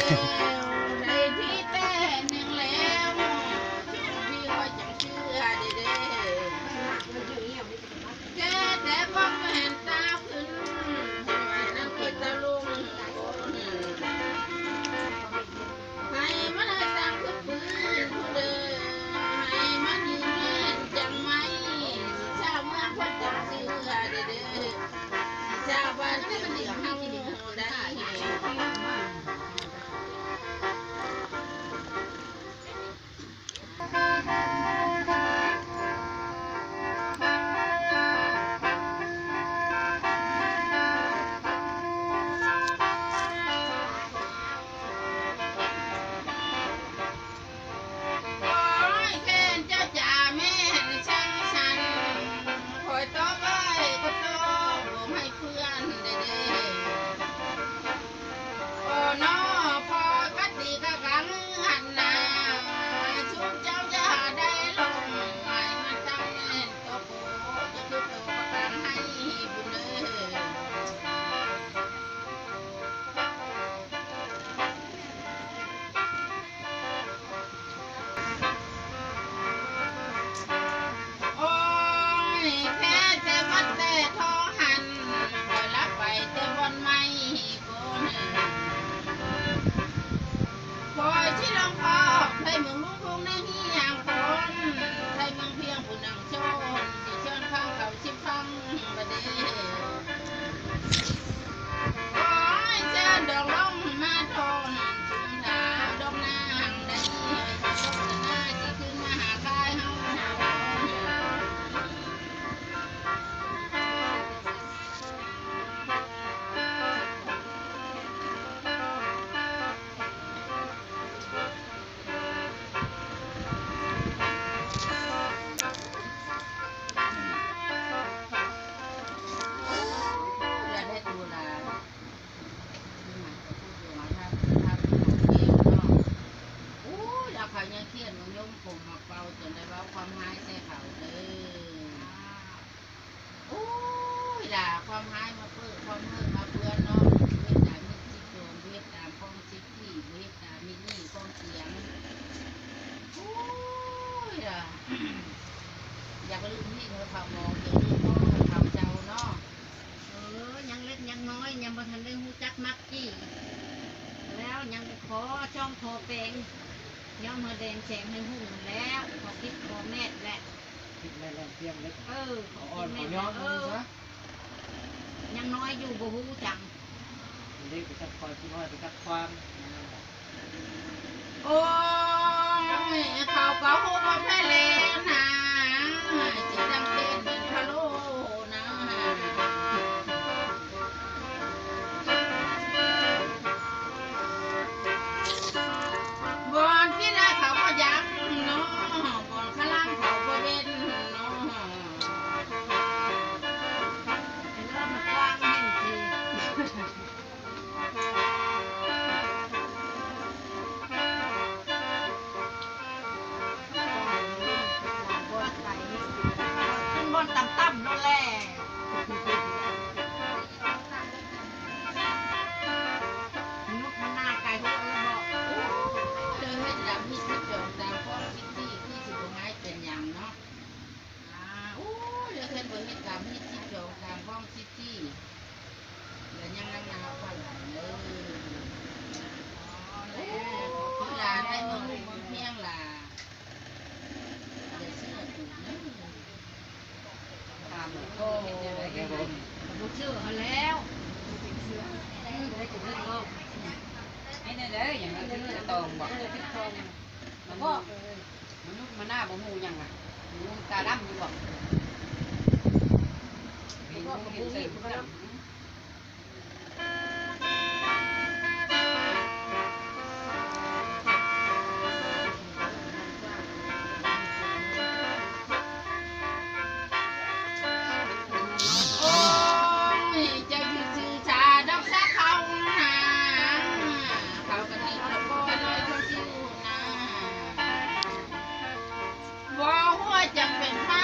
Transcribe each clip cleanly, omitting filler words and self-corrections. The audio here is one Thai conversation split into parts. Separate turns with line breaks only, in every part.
ในที่แต่หนึ่งแล้วพี่คอยจังเชื่อเด้แค่แต่ก็เห็นตาขึ้นนั่นคือตะลุงให้มันให้ตามขึ้นปืนเด้อให้มันยืนเล่นจังไหมชาวเมืองคนจังเชื่อเด้ชาวบ้านที่มันเดือดให้ได้ความหายมาเพื่อความเมื่อมาเพื่อนน้องเวทตามมีจิตโจมเวทตามพ้องจิตที่เวทตามมีนี่พ้องเสียงโอ้ยล่ะอยากลืมนี่เธอเขามองอยากลืมพ่อเขาเจ้าเนาะ
ยังเล็กยังน้อยยังบ่ทันได้หูจักมักจี้แล้วยังขอช่องคอเป็งย่อมมาแดงแสงให้หุ่นแล้วขอคิดขอแม่แหละ
คิดแม่แรงเพียงเล็ก
ขอแม่ยังน้อยอยู่บ่ฮู้จัง
เล็กไปจัดความที่น้อยไปจัดความ
โอ้ยเขาก็ฮู้ว่าแม่เล่นนะจิตจังเป็นเป็นพะโลนะบอนที่ได้เขาก็ยักเนาะบอนข้างล่างเขาก็เด่นเนาะ
เริ่มกว้างแห่งทีบนต่ำๆนั่นแหละนุกมันหน้าไก่หัวเลยบอก
เธอให้ดำที่ที่จองตามข้อคิดที่สิบง่ายเป็นอย่างเนาะเดี๋ยวเธอเปิดให้ดำที่ที่จองตามข้อคิดที่แล้วยังนั่งนาฟังเลยเวลาได้เมืองเพียงล่ะเดี๋ยวเสื้อถูกนะตามโอ้
บุกเชื่อเขาแล้วได้ถึงเรื่องโลก
ไอ้เนี่ยเด้ออย่างนั้นคือตองบอกมันก็มันลุกมาหน้าบ่หูยังอ่ะลุกตาดำอยู่บอกมีลุกเห็นเส้น
จังเป็นผ้า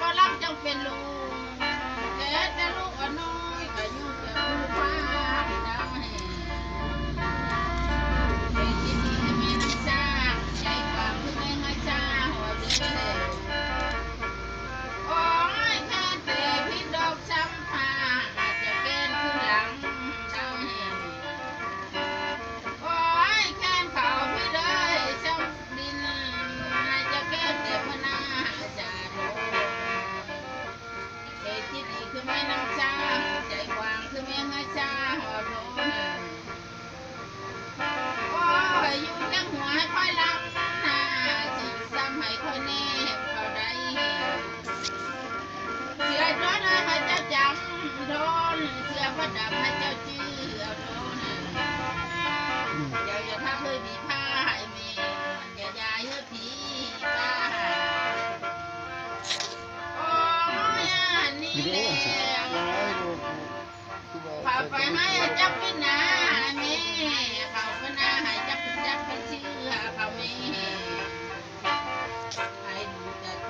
ก็รักจังเป็นลูกแต่ลูกน้อยก็ โทนเสื้อผ้าดำให้เจ้าชื่อเอาโทนอย่าทักเลยมีผ้าให้เมอย่ายายเฮ้ยผีป้าโอ้ยนี่แหละเขาไปให้จับเป็นนาแม่เขาเป็นนาให้จับเป็นชื่อเขาแม่ให้ดูจะ